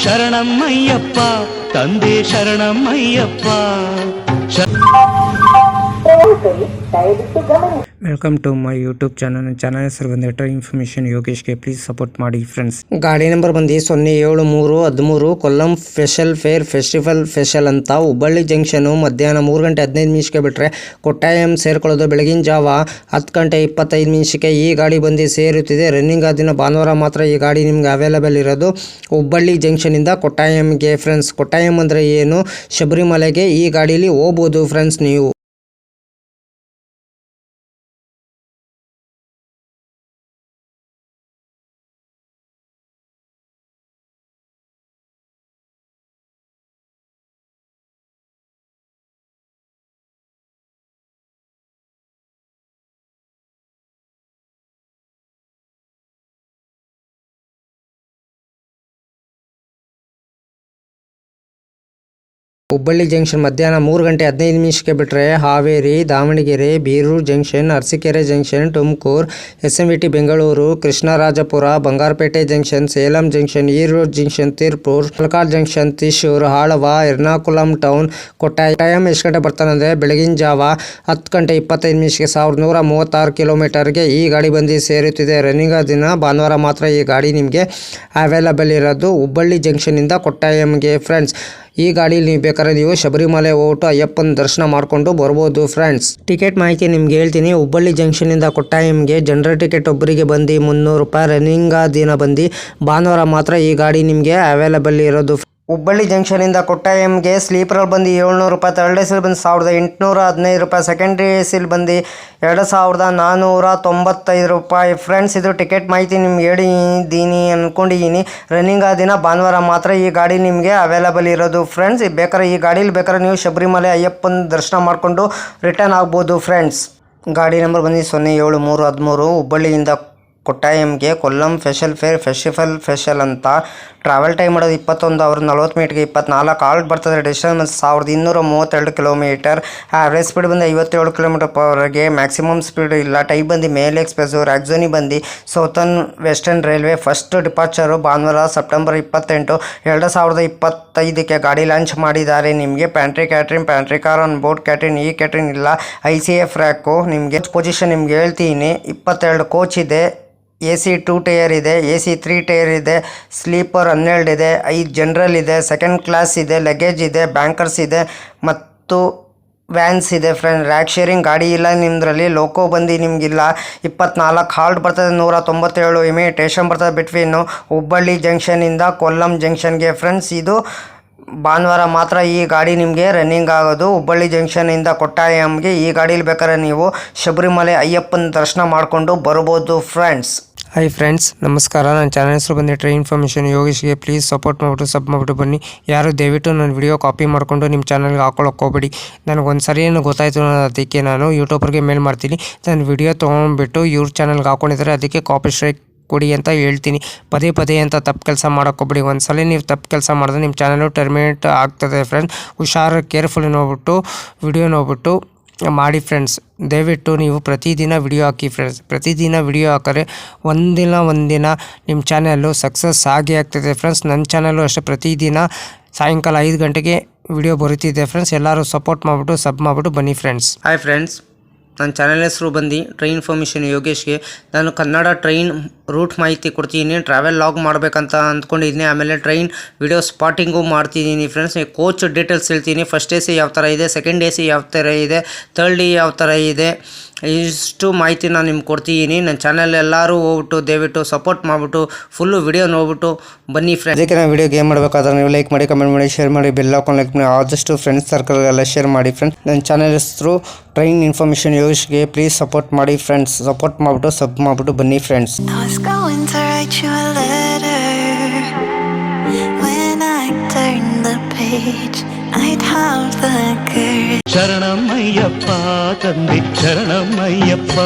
ಶರಣಮ್ಮಯ್ಯಪ್ಪ ತಂದೆ ಶರಣಮ್ಮಯ್ಯಪ್ಪ. Welcome to my YouTube channel. Channel ಹೆಸರು ಬಂದು ಇನ್ಫಾರ್ಮೇಷನ್ ಯೋಗೇಶ್ಗೆ ಪ್ಲೀಸ್ ಸಪೋರ್ಟ್ ಮಾಡಿ ಫ್ರೆಂಡ್ಸ್. ಗಾಡಿ ನಂಬರ್ ಬಂದು 07313 ಕೊಲ್ಲಂ ಸ್ಪೆಷಲ್ ಫೇರ್ ಫೆಸ್ಟಿವಲ್ ಅಂತ ಹುಬ್ಬಳ್ಳಿ ಜಂಕ್ಷನ್ ಮಧ್ಯಾಹ್ನ 3 ಗಂಟೆ 15 ನಿಮಿಷಕ್ಕೆ ಬಿಟ್ಟರೆ ಕೊಟ್ಟಾಯಂ ಸೇರ್ಕೊಳ್ಳೋದು ಬೆಳಗಿನ ಜಾವ 10 ಗಂಟೆ 25 ನಿಮಿಷಕ್ಕೆ ಈ ಗಾಡಿ ಬಂದು ಸೇರುತ್ತಿದೆ. ರನ್ನಿಂಗ್ ಆದ ದಿನ ಭಾನುವಾರ ಮಾತ್ರ ಈ ಗಾಡಿ ನಿಮ್ಗೆ ಅವೈಲೇಬಲ್ ಇರೋದು ಹುಬ್ಬಳ್ಳಿ ಜಂಕ್ಷನಿಂದ ಕೊಟ್ಟಾಯಂಗೆ ಫ್ರೆಂಡ್ಸ್. ಕೊಟ್ಟಾಯಂ ಅಂದರೆ ಏನು, ಶಬರಿಮಲೆಗೆ ಈ ಗಾಡೀಲಿ ಹೋಗ್ಬೋದು ಫ್ರೆಂಡ್ಸ್ ನೀವು. ಹುಬ್ಬಳ್ಳಿ ಜಂಕ್ಷನ್ ಮಧ್ಯಾಹ್ನ 3 ಗಂಟೆ 15 ನಿಮಿಷಕ್ಕೆ ಬಿಟ್ಟರೆ Haveri, Davanagere, Birur junction, Arsikere junction, Tumakuru, SMVT Bengaluru, Krishnarajapuram, Bangarapet junction, Salem junction, Erode junction, Tiruppur, Palakkad junction, Thrissur, Aluva, Ernakulam town, Kottayam ಎಷ್ಟು ಗಂಟೆ ಬರ್ತಾನಂದರೆ ಬೆಳಗಿನ ಜಾವ 10 ಗಂಟೆ 25 ನಿಮಿಷಕ್ಕೆ 1136 ಕಿಲೋಮೀಟರ್ಗೆ ಈ ಗಾಡಿ ಬಂದು ಸೇರುತ್ತಿದೆ. ರನ್ನಿಂಗ್ ದಿನ ಭಾನುವಾರ ಮಾತ್ರ ಈ ಗಾಡಿ ನಿಮಗೆ ಅವೈಲೇಬಲ್ ಇರೋದು ಹುಬ್ಬಳ್ಳಿ ಜಂಕ್ಷನಿಂದ ಕೊಟ್ಟಾಯಂಗೆ ಫ್ರೆಂಡ್ಸ್. ಈ ಗಾಡೀಲಿ ನೀವು ಬೇಕಾದ್ರೆ ನೀವು ಶಬರಿಮಲೆ ಹೋಗ್ಬಿಟ್ಟು ಅಯ್ಯಪ್ಪನ ದರ್ಶನ ಮಾಡಿಕೊಂಡು ಬರ್ಬೋದು ಫ್ರೆಂಡ್ಸ್. ಟಿಕೆಟ್ ಮಾಹಿತಿ ನಿಮ್ಗೆ ಹೇಳ್ತೀನಿ. ಹುಬ್ಬಳ್ಳಿ ಜಂಕ್ಷನಿಂದ ಕೊಟ್ಟಾಯಂಗೆ ಜನರಲ್ ಟಿಕೆಟ್ ಒಬ್ಬರಿಗೆ ಬಂದು 300 ರೂಪಾಯಿ. ರನ್ನಿಂಗ್ ದಿನ ಬಂದು ಭಾನುವಾರ ಮಾತ್ರ ಈ ಗಾಡಿ ನಿಮಗೆ ಅವೈಲೇಬಲ್ ಇರೋದು. ಹುಬ್ಬಳ್ಳಿ ಜಂಕ್ಷನಿಂದ ಕೊಟ್ಟಾಯಂಗೆ ಸ್ಲೀಪರಲ್ಲಿ ಬಂದು 700 ರೂಪಾಯಿ, ಥರ್ಡ್ ಎ ಸಿಲಿ ಬಂದು 1815 ರೂಪಾಯಿ, ಸೆಕೆಂಡ್ರಿ ಎ ಸಿಲಿ ಬಂದು 2495 ರೂಪಾಯಿ ಫ್ರೆಂಡ್ಸ್. ಇದು ಟಿಕೆಟ್ ಮಾಹಿತಿ ನಿಮ್ಗೆ ಹೇಳಿದ್ದೀನಿ ಅಂದ್ಕೊಂಡಿದ್ದೀನಿ. ರನ್ನಿಂಗ್ ಆ ದಿನ ಭಾನುವಾರ ಮಾತ್ರ ಈ ಗಾಡಿ ನಿಮಗೆ ಅವೈಲೇಬಲ್ ಇರೋದು ಫ್ರೆಂಡ್ಸ್. ಬೇಕಾದ್ರೆ ಈ ಗಾಡೀಲಿ ಬೇಕಾದ್ರೆ ನೀವು ಶಬರಿಮಲೆ ಅಯ್ಯಪ್ಪನ ದರ್ಶನ ಮಾಡಿಕೊಂಡು ರಿಟರ್ನ್ ಆಗ್ಬೋದು ಫ್ರೆಂಡ್ಸ್. ಗಾಡಿ ನಂಬರ್ ಬಂದು 07313 ಹುಬ್ಬಳ್ಳಿಯಿಂದ ಕೊಟ್ಟಾಯಂಗೆ ಕೊಲ್ಲಂ ಫೆಸ್ಟಿವಲ್ ಅಂತ. ಟ್ರಾವೆಲ್ ಟೈಮ್ ಮಾಡೋದು 21 ಅವರ್ 40 ಮಿನಿಟ್ಗೆ 24 ಕಾಲ್ ಬರ್ತದೆ. Distance 1232 kilometre. ಆವ್ರೇಜ್ ಸ್ಪೀಡ್ ಬಂದು 57 km/h. ಮ್ಯಾಕ್ಸಿಮಮ್ ಸ್ಪೀಡ್ ಇಲ್ಲ. ಟೈಪ್ ಬಂದು ಮೇಲ್ ಎಕ್ಸ್ಪ್ರೆಸ್. ರಾಕ್ಝೋನಿ ಬಂದು ಸೌತರ್ನ್ ವೆಸ್ಟರ್ನ್ ರೈಲ್ವೆ. ಫಸ್ಟ್ ಡಿಪಾರ್ಚರು ಭಾನುವಾರ ಸೆಪ್ಟೆಂಬರ್ 28, 2025ಕ್ಕೆ ಗಾಡಿ ಲಾಂಚ್ ಮಾಡಿದ್ದಾರೆ. ನಿಮಗೆ ಪ್ಯಾಂಟ್ರಿ ಕಾರ್ ಆನ್ ಬೋರ್ಡ್ ಕ್ಯಾಟ್ರಿನ್. ಈ ಕ್ಯಾಟ್ರಿನ್ ಇಲ್ಲ. ICF rack. ನಿಮಗೆ ಪೊಸಿಷನ್ ನಿಮ್ಗೆ ಹೇಳ್ತೀನಿ. 22 ಕೋಚ್ ಇದೆ. AC 2 ಟೈರ್ ಇದೆ, AC 3 ಟೈರ್ ಇದೆ, ಸ್ಲೀಪರ್ 12 ಇದೆ, 5 ಜನರಲ್ ಇದೆ, ಸೆಕೆಂಡ್ ಕ್ಲಾಸ್ ಇದೆ, ಲಗೇಜ್ ಇದೆ, ಬ್ಯಾಂಕರ್ಸ್ ಇದೆ ಮತ್ತು ವ್ಯಾನ್ಸ್ ಇದೆ ಫ್ರೆಂಡ್. ರ್ಯಾಕ್ ಶೇರಿಂಗ್ ಗಾಡಿ ಇಲ್ಲ ನಿಮ್ಮದ್ರಲ್ಲಿ. ಲೋಕೋ ಬಂದು ನಿಮಗಿಲ್ಲ. 24 ಹಾಲ್ಟ್ ಬರ್ತದೆ. 197 MA ಸ್ಟೇಷನ್ ಬರ್ತದೆ ಬಿಟ್ವೀನು ಹುಬ್ಬಳ್ಳಿ ಜಂಕ್ಷನಿಂದ ಕೊಲ್ಲಂ ಜಂಕ್ಷನ್ಗೆ ಫ್ರೆಂಡ್ಸ್. ಇದು ಭಾನುವಾರ ಮಾತ್ರ ಈ ಗಾಡಿ ನಿಮಗೆ ರನ್ನಿಂಗ್ ಆಗೋದು ಹುಬ್ಬಳ್ಳಿ ಜಂಕ್ಷನಿಂದ ಕೊಟ್ಟಾಯಂಗೆ. ಈ ಗಾಡೀಲಿ ಬೇಕಾದ್ರೆ ನೀವು ಶಬರಿಮಲೆ ಅಯ್ಯಪ್ಪನ ದರ್ಶನ ಮಾಡಿಕೊಂಡು ಬರ್ಬೋದು ಫ್ರೆಂಡ್ಸ್. ಹಾಯ್ ಫ್ರೆಂಡ್ಸ್, ನಮಸ್ಕಾರ. ನನ್ನ ಚಾನಲ್ ಹೆಸರು ಬಂದು ಇನ್ಫಾರ್ಮೇಷನ್ ಯೋಗೇಶ್ಗೆ ಪ್ಲೀಸ್ ಸಪೋರ್ಟ್ ಮಾಡಿಬಿಟ್ಟು ಸಬ್ ಮಾಡಿಬಿಟ್ಟು ಬನ್ನಿ. ಯಾರು ದಯವಿಟ್ಟು ನನ್ನ ವಿಡಿಯೋ ಕಾಪಿ ಮಾಡಿಕೊಂಡು ನಿಮ್ಮ ಚಾನಲ್ಗೆ ಹಾಕೊಳ್ಳೋಕೆ ಹೋಗಬೇಡಿ. ನನಗೊಂದು ಸರಿ ಏನು ಗೊತ್ತಾಯಿತು, ಅದಕ್ಕೆ ನಾನು ಯೂಟ್ಯೂಬರ್ಗೆ ಮೇಲ್ ಮಾಡ್ತೀನಿ. ನನ್ನ ವಿಡಿಯೋ ತೊಗೊಂಡ್ಬಿಟ್ಟು ಇವ್ರ ಚಾನಲ್ಗೆ ಹಾಕೊಂಡಿದ್ದಾರೆ, ಅದಕ್ಕೆ ಕಾಪಿ ಸ್ಟ್ರೈಕ್ ಕೊಡಿ ಅಂತ ಹೇಳ್ತೀನಿ. ಪದೇ ಅಂತ ತಪ್ಪು ಕೆಲಸ ಮಾಡೋಕ್ಕೋಗ್ಬಿಡಿ. ಒಂದ್ಸಲ ನೀವು ತಪ್ಪು ಕೆಲಸ ಮಾಡಿದ್ರೆ ನಿಮ್ಮ ಚಾನಲು ಟರ್ಮಿನೇಟ್ ಆಗ್ತದೆ ಫ್ರೆಂಡ್ಸ್. ಹುಷಾರು, ಕೇರ್ಫುಲ್ ನೋಡ್ಬಿಟ್ಟು ವಿಡಿಯೋ ನೋಡ್ಬಿಟ್ಟು ಮಾಡಿ ಫ್ರೆಂಡ್ಸ್. ದಯವಿಟ್ಟು ನೀವು ಪ್ರತಿದಿನ ವಿಡಿಯೋ ಹಾಕಿ ಫ್ರೆಂಡ್ಸ್. ಪ್ರತಿದಿನ ವಿಡಿಯೋ ಹಾಕಿದ್ರೆ ಒಂದಿನ ನಿಮ್ಮ ಚಾನಲ್ಲು ಸಕ್ಸಸ್ ಆಗೇ ಆಗ್ತದೆ ಫ್ರೆಂಡ್ಸ್. ನನ್ನ ಚಾನಲ್ಲು ಅಷ್ಟೇ ಪ್ರತಿದಿನ ಸಾಯಂಕಾಲ 5 ಗಂಟೆಗೆ ವಿಡಿಯೋ ಬರುತ್ತಿದೆ ಫ್ರೆಂಡ್ಸ್. ಎಲ್ಲರೂ ಸಪೋರ್ಟ್ ಮಾಡಿಬಿಟ್ಟು ಸಬ್ ಮಾಡಿಬಿಟ್ಟು ಬನ್ನಿ ಫ್ರೆಂಡ್ಸ್. ಹಾಯ್ ಫ್ರೆಂಡ್ಸ್, ನನ್ನ ಚಾನಲ್ ಹೆಸರು ಬಂದು ಟ್ರೈನ್ ಇನ್ಫಾರ್ಮೇಷನ್ ಯೋಗೇಶ್ಗೆ. ನಾನು ಕನ್ನಡ ಟ್ರೈನ್ ರೂಟ್ ಮಾಹಿತಿ ಕೊಡ್ತೀನಿ. ಟ್ರಾವೆಲ್ ಲಾಗ್ ಮಾಡಬೇಕಂತ ಅಂದ್ಕೊಂಡಿದ್ದೀನಿ. ಆಮೇಲೆ ಟ್ರೈನ್ ವಿಡಿಯೋ ಸ್ಪಾಟಿಂಗು ಮಾಡ್ತಿದ್ದೀನಿ ಫ್ರೆಂಡ್ಸ್. ಕೋಚ್ ಡೀಟೇಲ್ಸ್ ಹೇಳ್ತೀನಿ. ಫಸ್ಟ್ AC ಯಾವ ಥರ ಇದೆ, ಸೆಕೆಂಡ್ AC ಯಾವ ಥರ ಇದೆ, ಥರ್ಡ್ A ಯಾವ ಥರ ಇದೆ, ಇಷ್ಟು ಮಾಹಿತಿ ನಾನು ನಿಮ್ಗೆ ಕೊಡ್ತಿದ್ದೀನಿ. ನನ್ನ ಚಾನಲ್ ಎಲ್ಲರೂ ಹೋಗ್ಬಿಟ್ಟು ದಯವಿಟ್ಟು ಸಪೋರ್ಟ್ ಮಾಡಿಬಿಟ್ಟು ಫುಲ್ಲು ವಿಡಿಯೋ ನೋಡ್ಬಿಟ್ಟು ಬನ್ನಿ ಫ್ರೆಂಡ್ಸ್. ಅದಕ್ಕೆ ನಾನು ವಿಡಿಯೋಗೆ ಏನು ಮಾಡಬೇಕಾದ್ರೆ ನೀವು ಲೈಕ್ ಮಾಡಿ, ಕಮೆಂಟ್ ಮಾಡಿ, ಶೇರ್ ಮಾಡಿ, ಬೆಲ್ ಹಾಕೊಂಡು ಲೈಕ್ ಮಾಡಿ, ಆದಷ್ಟು ಫ್ರೆಂಡ್ಸ್ ಸರ್ಕಲ್ಗೆಲ್ಲ ಶೇರ್ ಮಾಡಿ ಫ್ರೆಂಡ್ಸ್. ನನ್ನ ಚಾನಲ್ ಹೆಸರು ಟ್ರೈನ್ ಇನ್ಫಾರ್ಮೇಷನ್ ಯೋಗೇಶ್ಗೆ ಪ್ಲೀಸ್ ಸಪೋರ್ಟ್ ಮಾಡಿ ಫ್ರೆಂಡ್ಸ್. ಸಪೋರ್ಟ್ ಮಾಡಿಬಿಟ್ಟು ಸಬ್ ಮಾಡಿಬಿಟ್ಟು ಬನ್ನಿ ಫ್ರೆಂಡ್ಸ್. ಶರಣಮ್ಮಯ್ಯಪ್ಪ ತಂದೆ ಶರಣಮ್ಮಯ್ಯಪ್ಪ.